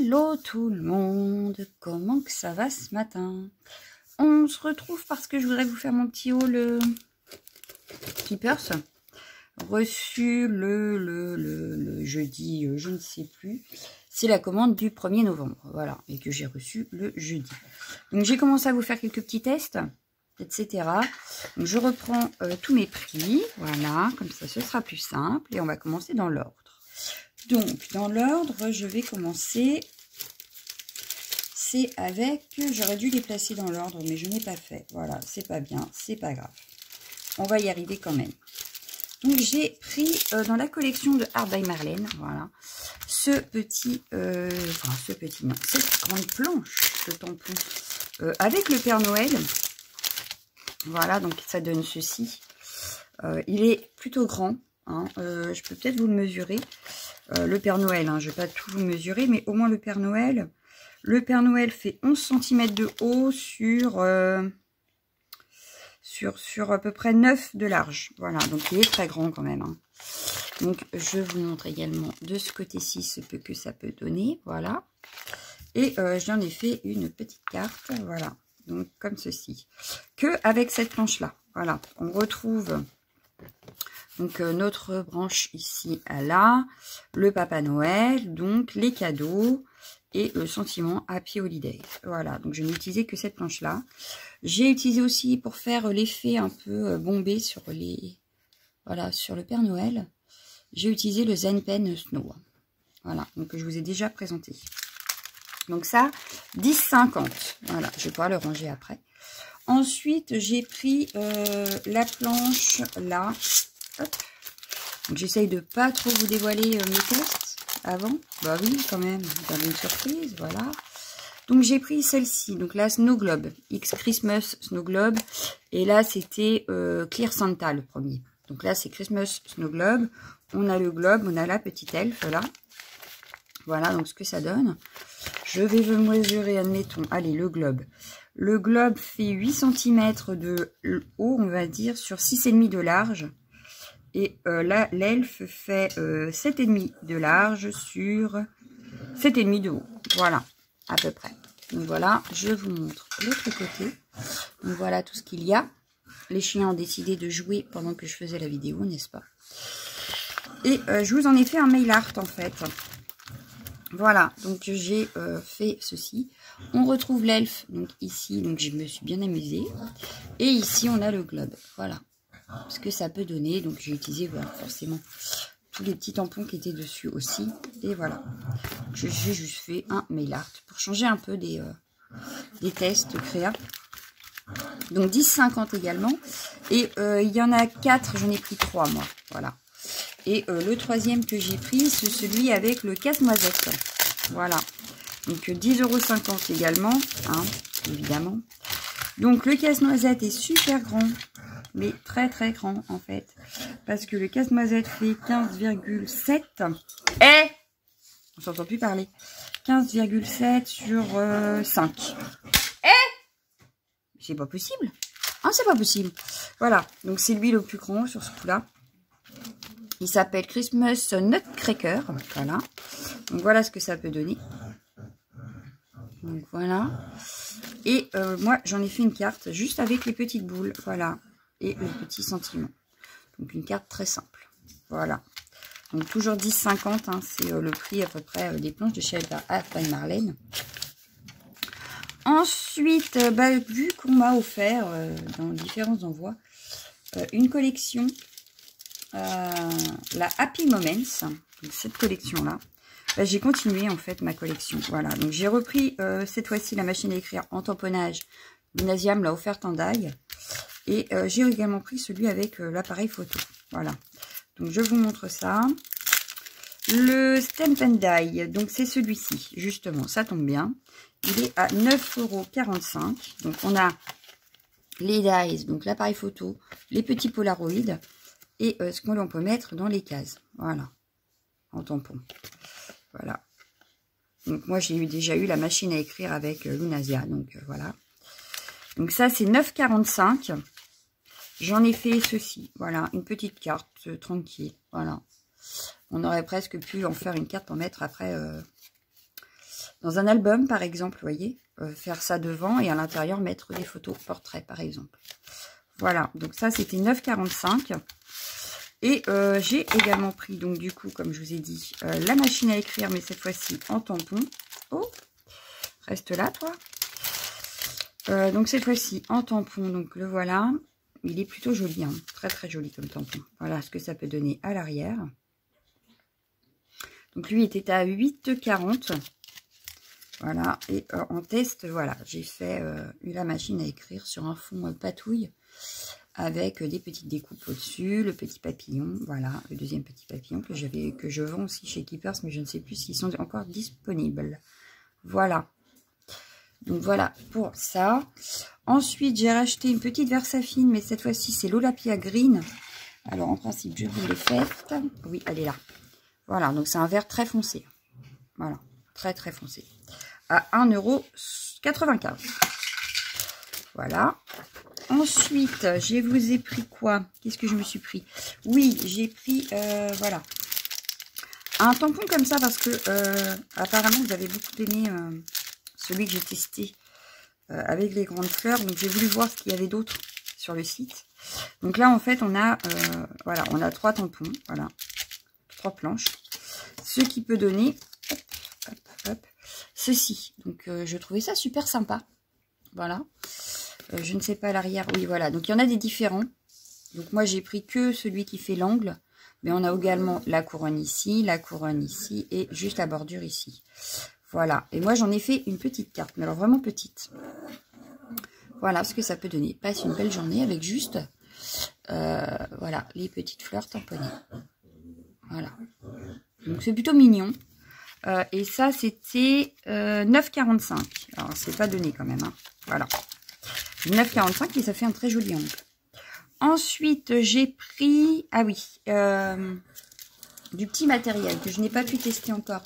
Hello tout le monde, comment que ça va ce matin? On se retrouve parce que je voudrais vous faire mon petit haul Keepers, reçu le jeudi, je ne sais plus. C'est la commande du 1er novembre, voilà, et que j'ai reçu le jeudi. Donc j'ai commencé à vous faire quelques petits tests, etc. Donc je reprends tous mes prix, voilà, comme ça ce sera plus simple, et on va commencer dans l'ordre. Donc, dans l'ordre, je vais commencer. C'est avec... J'aurais dû les placer dans l'ordre, mais je n'ai pas fait. Voilà, c'est pas bien, c'est pas grave. On va y arriver quand même. Donc, j'ai pris dans la collection de Art by Marlene, voilà, ce petit... enfin, ce petit, non, cette grande planche de tampon avec le Père Noël. Voilà, donc ça donne ceci. Il est plutôt grand. Hein, je peux peut-être vous le mesurer. Le Père Noël, hein, je ne vais pas tout vous mesurer, mais au moins le Père Noël. Le Père Noël fait 11 cm de haut sur à peu près 9 de large. Voilà, donc il est très grand quand même. Hein. Donc je vous montre également de ce côté-ci ce que ça peut donner. Voilà. Et j'en ai fait une petite carte. Voilà, donc comme ceci. Que avec cette planche-là. Voilà, on retrouve... Donc, notre branche ici à là, le Papa Noël, donc les cadeaux et le sentiment Happy Holiday. Voilà, donc je n'ai utilisé que cette planche-là. J'ai utilisé aussi pour faire l'effet un peu bombé sur les... Voilà, sur le Père Noël. J'ai utilisé le Zen Pen Snow. Voilà, donc je vous ai déjà présenté. Donc ça, 10,50. Voilà, je vais pouvoir le ranger après. Ensuite, j'ai pris la planche là. Donc j'essaye de pas trop vous dévoiler mes tests avant. Bah oui, quand même, vous avez une surprise, voilà. Donc j'ai pris celle-ci, donc la Snow Globe, X Christmas Snow Globe. Et là c'était Clear Santa le premier. Donc là c'est Christmas Snow Globe. On a le globe, on a la petite elfe là. Voilà donc ce que ça donne. Je vais vous mesurer, admettons, allez le globe. Le globe fait 8 cm de haut, on va dire, sur 6,5 de large. Et là, l'elfe fait 7,5 de large sur 7,5 de haut. Voilà, à peu près. Donc voilà, je vous montre l'autre côté. Donc voilà tout ce qu'il y a. Les chiens ont décidé de jouer pendant que je faisais la vidéo, n'est-ce pas? Et je vous en ai fait un mail art en fait. Voilà, donc j'ai fait ceci. On retrouve l'elfe, donc ici, donc je me suis bien amusée. Et ici, on a le globe. Voilà. Ce que ça peut donner. Donc j'ai utilisé voilà, forcément tous les petits tampons qui étaient dessus aussi. Et voilà. J'ai juste fait un mail art pour changer un peu des tests créa. Donc 10,50 également. Et il y en a 4, j'en ai pris 3 moi. Voilà. Et le troisième que j'ai pris, c'est celui avec le casse-noisette. Voilà. Donc 10,50 € également. Hein, évidemment. Donc le casse-noisette est super grand. Mais très très grand en fait. Parce que le casse-noisette fait 15,7. Et on s'entend plus parler. 15,7 sur 5. C'est pas possible. Ah, c'est pas possible. Voilà. Donc c'est lui le plus grand sur ce coup-là. Il s'appelle Christmas Nutcracker. Voilà. Donc voilà ce que ça peut donner. Donc voilà. Et moi j'en ai fait une carte juste avec les petites boules. Voilà. Et le petit sentiment. Donc une carte très simple. Voilà. Donc toujours 10,50. Hein, c'est le prix à peu près des planches de chez Art by Marlene. Ensuite, vu qu'on m'a offert dans différents envois une collection, la Happy Moments, donc cette collection-là, j'ai continué en fait ma collection. Voilà. Donc j'ai repris cette fois-ci la machine à écrire en tamponnage. Lunasiam l'a offerte en die. Et j'ai également pris celui avec l'appareil photo. Voilà. Donc je vous montre ça. Le Stamp and Die. Donc c'est celui-ci. Justement, ça tombe bien. Il est à 9,45 €. Donc on a les dies, donc l'appareil photo, les petits polaroïdes et ce qu'on peut mettre dans les cases. Voilà. En tampon. Voilà. Donc moi j'ai déjà eu la machine à écrire avec Lunasia. Donc voilà. Donc ça c'est 9,45 €. J'en ai fait ceci, voilà, une petite carte tranquille, voilà. On aurait presque pu en faire une carte pour mettre après dans un album, par exemple, vous voyez. Faire ça devant et à l'intérieur, mettre des photos portraits, par exemple. Voilà, donc ça, c'était 9,45 €. Et j'ai également pris, donc du coup, comme je vous ai dit, la machine à écrire, mais cette fois-ci en tampon. Oh, reste là, toi. Donc cette fois-ci en tampon, donc le voilà. Il est plutôt joli, hein. Très très joli comme tampon. Voilà ce que ça peut donner à l'arrière. Donc lui était à 8,40 €. Voilà, et en test, voilà, j'ai fait la machine à écrire sur un fond patouille avec des petites découpes au-dessus, le petit papillon, voilà, le deuxième petit papillon que je vends aussi chez Keepers, mais je ne sais plus s'ils sont encore disponibles. Voilà. Donc voilà pour ça. Ensuite, j'ai racheté une petite Versafine, mais cette fois-ci, c'est l'Olapia Green. Alors, en principe, je vous l'ai faite. Oui, elle est là. Voilà, donc c'est un vert très foncé. Voilà, très très foncé. À 1,95 €. Voilà. Ensuite, je vous ai pris quoi? Qu'est-ce que je me suis pris? Oui, j'ai pris, voilà, un tampon comme ça parce que apparemment, vous avez beaucoup aimé celui que j'ai testé avec les grandes fleurs. Donc, j'ai voulu voir ce qu'il y avait d'autre sur le site. Donc là, en fait, on a, voilà, on a 3 tampons, voilà, 3 planches. Ce qui peut donner, hop, hop, hop, ceci. Donc, je trouvais ça super sympa. Voilà. Je ne sais pas à l'arrière. Oui, voilà. Donc, il y en a des différents. Donc, moi, j'ai pris que celui qui fait l'angle. Mais on a également la couronne ici et juste la bordure ici. Voilà. Et moi, j'en ai fait une petite carte. Mais alors, vraiment petite. Voilà ce que ça peut donner. Passe une belle journée avec juste, voilà, les petites fleurs tamponnées. Voilà. Donc, c'est plutôt mignon. Et ça, c'était 9,45 €. Alors, c'est pas donné quand même. Hein. Voilà. 9,45 € et ça fait un très joli angle. Ensuite, j'ai pris, ah oui, du petit matériel que je n'ai pas pu tester encore.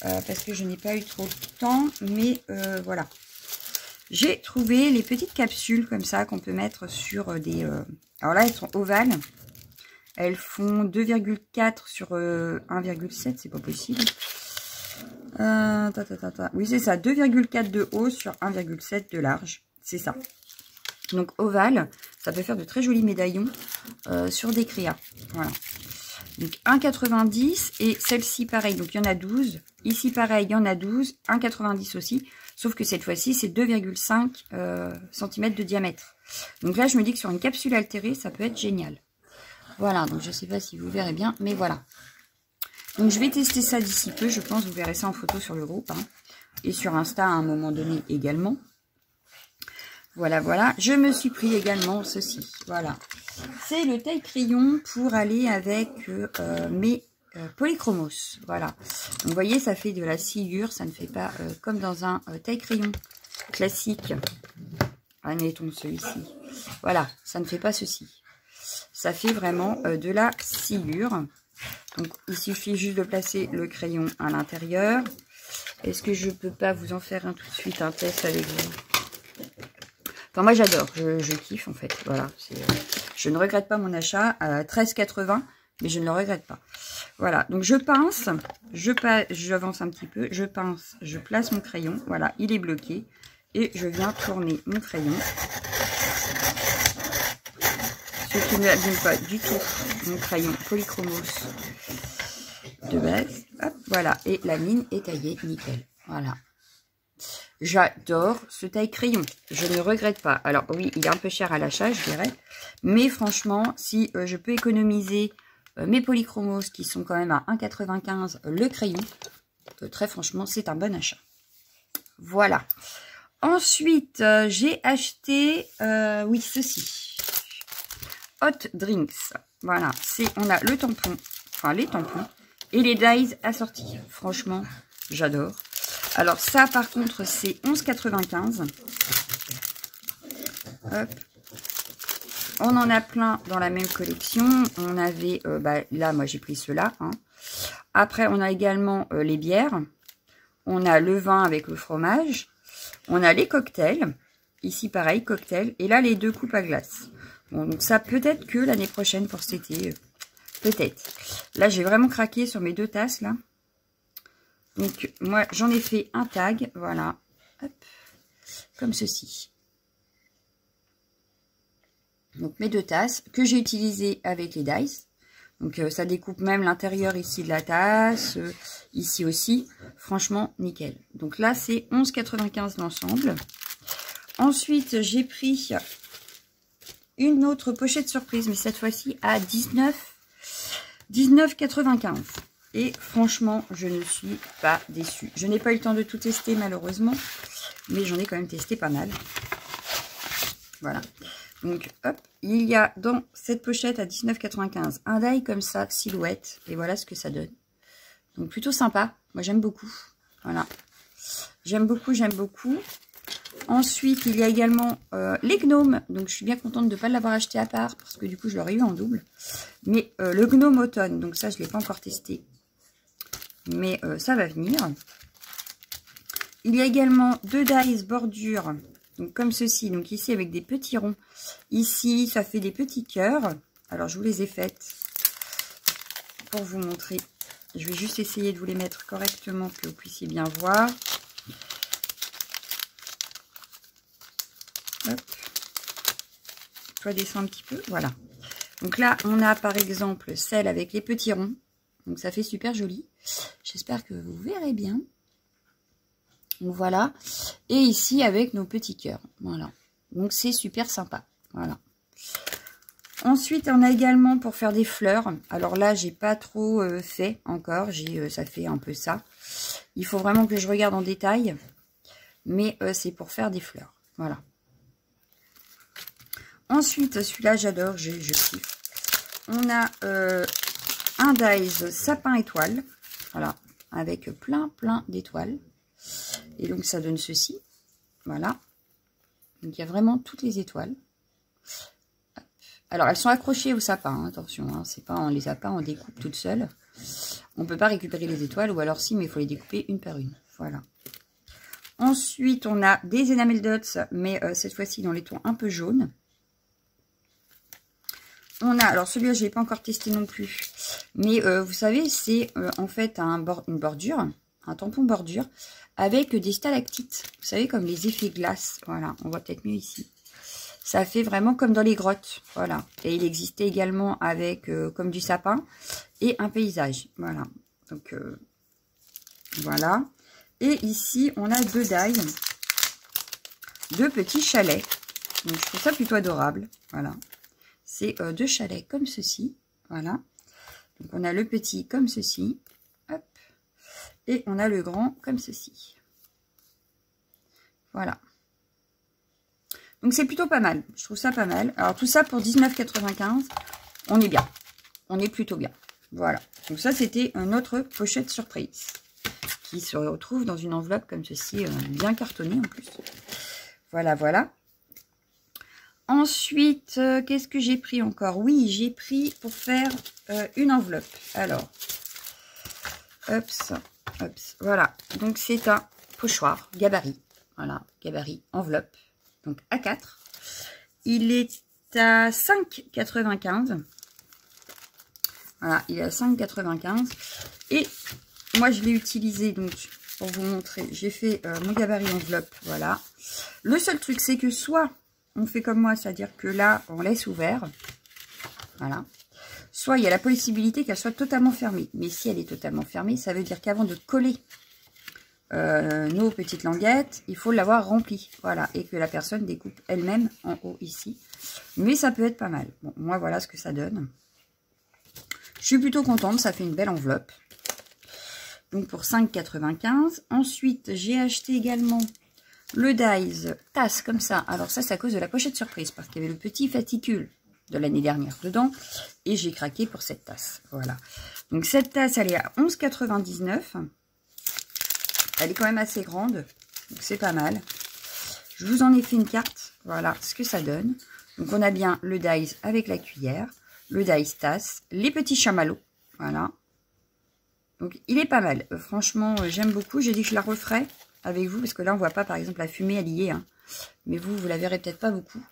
Parce que je n'ai pas eu trop de temps. Mais voilà. J'ai trouvé les petites capsules comme ça qu'on peut mettre sur des... Alors là, elles sont ovales. Elles font 2,4 sur 1,7, c'est pas possible. Oui, c'est ça, 2,4 de haut sur 1,7 de large. C'est ça. Donc, ovale, ça peut faire de très jolis médaillons sur des créas. Voilà. Donc, 1,90 et celle-ci, pareil. Donc, il y en a 12. Ici, pareil, il y en a 12. 1,90 aussi. Sauf que cette fois-ci, c'est 2,5 cm de diamètre. Donc là, je me dis que sur une capsule altérée, ça peut être génial. Voilà, donc je ne sais pas si vous verrez bien, mais voilà. Donc je vais tester ça d'ici peu, je pense, vous verrez ça en photo sur le groupe. Hein, et sur Insta à un moment donné également. Voilà, voilà. Je me suis pris également ceci. Voilà. C'est le taille-crayon pour aller avec mes polychromos. Voilà. Donc vous voyez, ça fait de la sciure, ça ne fait pas comme dans un taille-crayon classique. Admettons celui-ci. Voilà, ça ne fait pas ceci. Ça fait vraiment de la sciure. Donc, il suffit juste de placer le crayon à l'intérieur. Est-ce que je peux pas vous en faire un tout de suite, un test avec vous? Enfin, moi, j'adore. Je kiffe, en fait. Voilà. Je ne regrette pas mon achat à 13,80, mais je ne le regrette pas. Voilà. Donc, je pince. J'avance un petit peu. Je pince. Je place mon crayon. Voilà. Il est bloqué. Et je viens tourner mon crayon. Ce qui ne m'abîme pas du tout mon crayon Polychromos de base. Hop, voilà. Et la ligne est taillée nickel. Voilà. J'adore ce taille-crayon. Je ne regrette pas. Alors oui, il est un peu cher à l'achat, je dirais. Mais franchement, si je peux économiser mes Polychromos qui sont quand même à 1,95 € le crayon, très franchement, c'est un bon achat. Voilà. Ensuite, j'ai acheté, oui, ceci. Hot Drinks. Voilà, on a le tampon, enfin les tampons et les dies assortis. Franchement, j'adore. Alors ça, par contre, c'est 11,95 €. Hop. On en a plein dans la même collection. On avait, là, moi j'ai pris ceux-là. Hein. Après, on a également les bières. On a le vin avec le fromage. On a les cocktails. Ici, pareil, cocktail. Et là, les 2 coupes à glace. Bon, donc ça peut-être que l'année prochaine pour cet été. Peut-être. Là, j'ai vraiment craqué sur mes 2 tasses, là. Donc, moi, j'en ai fait un tag, voilà, hop, comme ceci. Donc, mes 2 tasses que j'ai utilisées avec les dice. Donc, ça découpe même l'intérieur ici de la tasse, ici aussi. Franchement, nickel. Donc là, c'est 11,95 l'ensemble. Ensuite, j'ai pris une autre pochette surprise, mais cette fois-ci à 19,95. Et franchement, je ne suis pas déçue. Je n'ai pas eu le temps de tout tester malheureusement, mais j'en ai quand même testé pas mal. Voilà. Donc, hop, il y a dans cette pochette à 19,95 un die comme ça, silhouette. Et voilà ce que ça donne. Donc, plutôt sympa. Moi, j'aime beaucoup. Voilà. J'aime beaucoup, j'aime beaucoup. Ensuite, il y a également les gnomes. Donc, je suis bien contente de ne pas l'avoir acheté à part parce que du coup, je l'aurais eu en double. Mais le gnome automne, donc ça, je ne l'ai pas encore testé. Mais ça va venir. Il y a également 2 dies bordure, donc comme ceci. Donc ici, avec des petits ronds. Ici, ça fait des petits cœurs. Alors, je vous les ai faites pour vous montrer. Je vais juste essayer de vous les mettre correctement, que vous puissiez bien voir. Hop. Toi, descends un petit peu. Voilà. Donc là, on a par exemple celle avec les petits ronds. Donc ça fait super joli. J'espère que vous verrez bien. Donc voilà. Et ici avec nos petits cœurs. Voilà. Donc c'est super sympa. Voilà. Ensuite, on a également pour faire des fleurs. Alors là, j'ai pas trop fait encore. Ça fait un peu ça. Il faut vraiment que je regarde en détail. Mais c'est pour faire des fleurs. Voilà. Ensuite, celui-là, j'adore. Je kiffe. On a un dies sapin étoile. Voilà. Avec plein d'étoiles. Et donc, ça donne ceci. Voilà. Donc, il y a vraiment toutes les étoiles. Alors, elles sont accrochées au sapin. Hein, attention, hein, c'est pas on les a pas en découpe toutes seules. On ne peut pas récupérer les étoiles. Ou alors, si, mais il faut les découper une par une. Voilà. Ensuite, on a des enamel dots. Mais cette fois-ci, dans les tons un peu jaunes. On a, alors celui-là, je n'ai pas encore testé non plus. Mais vous savez, c'est en fait une bordure, un tampon bordure, avec des stalactites. Vous savez, comme les effets glace. Voilà, on voit peut-être mieux ici. Ça fait vraiment comme dans les grottes. Voilà. Et il existait également avec comme du sapin et un paysage. Voilà. Donc, voilà. Et ici, on a 2 dies. 2 petits chalets. Donc, je trouve ça plutôt adorable. Voilà. C'est 2 chalets comme ceci. Voilà. Donc, on a le petit comme ceci. Hop. Et on a le grand comme ceci. Voilà. Donc, c'est plutôt pas mal. Je trouve ça pas mal. Alors, tout ça pour 19,95. On est bien. On est plutôt bien. Voilà. Donc, ça, c'était une autre pochette surprise. Qui se retrouve dans une enveloppe comme ceci. Bien cartonnée en plus. Voilà, voilà. Ensuite, qu'est-ce que j'ai pris encore? Oui, j'ai pris pour faire une enveloppe. Alors, hop, voilà. Donc, c'est un pochoir gabarit. Voilà, gabarit enveloppe. Donc, A4. Il est à 5,95. Voilà, il est à 5,95. Et moi, je l'ai utilisé, donc, pour vous montrer. J'ai fait mon gabarit enveloppe, voilà. Le seul truc, c'est que soit on fait comme moi, c'est-à-dire que là, on laisse ouvert. Voilà. Soit il y a la possibilité qu'elle soit totalement fermée. Mais si elle est totalement fermée, ça veut dire qu'avant de coller nos petites languettes, il faut l'avoir remplie. Voilà. Et que la personne découpe elle-même en haut ici. Mais ça peut être pas mal. Bon, moi, voilà ce que ça donne. Je suis plutôt contente. Ça fait une belle enveloppe. Donc, pour 5,95. Ensuite, j'ai acheté également le dies tasse comme ça. Alors ça, c'est à cause de la pochette surprise. Parce qu'il y avait le petit fascicule de l'année dernière dedans. Et j'ai craqué pour cette tasse. Voilà. Donc cette tasse, elle est à 11,99. Elle est quand même assez grande. Donc c'est pas mal. Je vous en ai fait une carte. Voilà ce que ça donne. Donc on a bien le dies avec la cuillère. Le dies tasse. Les petits chamallows. Voilà. Donc il est pas mal. Franchement, j'aime beaucoup. J'ai dit que je la referai avec vous, parce que là, on voit pas, par exemple, la fumée, elle y est. Hein. Mais vous la verrez peut-être pas beaucoup.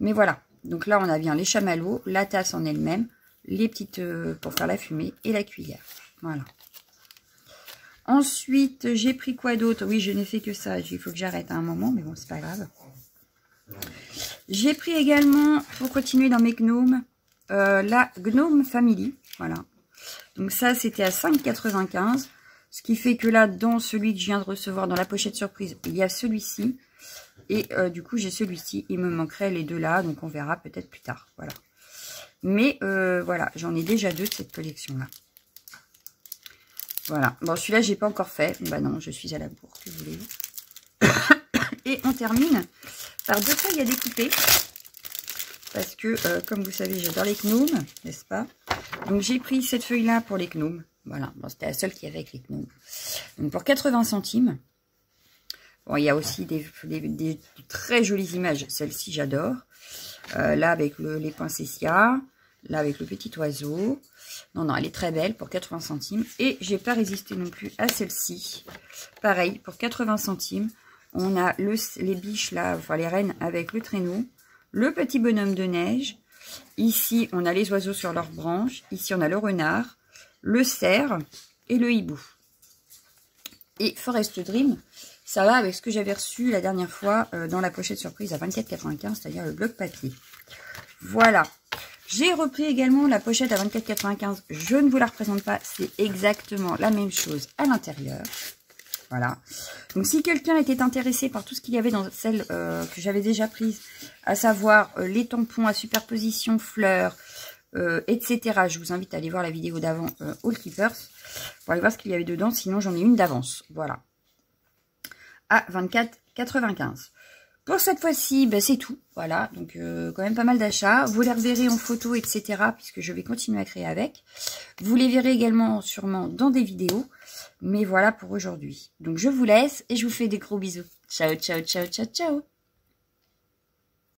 Mais voilà. Donc là, on a bien les chamallows, la tasse en elle-même, les petites pour faire la fumée et la cuillère. Voilà. Ensuite, j'ai pris quoi d'autre? Oui, je n'ai fait que ça. Il faut que j'arrête à un moment, mais bon, c'est pas grave. J'ai pris également, pour continuer dans mes gnomes, la Gnome Family. Voilà. Donc ça, c'était à 5,95 €. Ce qui fait que là, dans celui que je viens de recevoir, dans la pochette surprise, il y a celui-ci. Et du coup, j'ai celui-ci. Il me manquerait les deux là, donc on verra peut-être plus tard. Voilà. Mais voilà, j'en ai déjà deux de cette collection-là. Voilà. Bon, celui-là, j'ai pas encore fait. Bah non, je suis à la bourre, que voulez-vous. Et on termine par deux feuilles à découper. Parce que, comme vous savez, j'adore les gnomes, n'est-ce pas? Donc, j'ai pris cette feuille-là pour les gnomes. Voilà. Bon, c'était la seule qu'il y avait avec les gnomes. Donc, pour 80 centimes. Bon, il y a aussi des très jolies images. Celle-ci, j'adore. Là, avec les poinsettias. Là, avec le petit oiseau. Non, non, elle est très belle pour 80 centimes. Et j'ai pas résisté non plus à celle-ci. Pareil, pour 80 centimes. On a les biches là, enfin les rennes avec le traîneau. Le petit bonhomme de neige. Ici, on a les oiseaux sur leurs branches. Ici, on a le renard, le cerf et le hibou. Et Forest Dream, ça va avec ce que j'avais reçu la dernière fois dans la pochette surprise à 24,95 €, c'est-à-dire le bloc papier. Voilà. J'ai repris également la pochette à 24,95 €. Je ne vous la représente pas, c'est exactement la même chose à l'intérieur. Voilà. Donc, si quelqu'un était intéressé par tout ce qu'il y avait dans celle que j'avais déjà prise, à savoir les tampons à superposition fleurs, etc. Je vous invite à aller voir la vidéo d'avant All Keepers pour aller voir ce qu'il y avait dedans. Sinon, j'en ai une d'avance. Voilà. À 24,95 €. Pour cette fois-ci, ben, c'est tout. Voilà. Donc, quand même pas mal d'achats. Vous les reverrez en photo, etc. puisque je vais continuer à créer avec. Vous les verrez également sûrement dans des vidéos. Mais voilà pour aujourd'hui. Donc, je vous laisse et je vous fais des gros bisous. Ciao, ciao, ciao, ciao, ciao.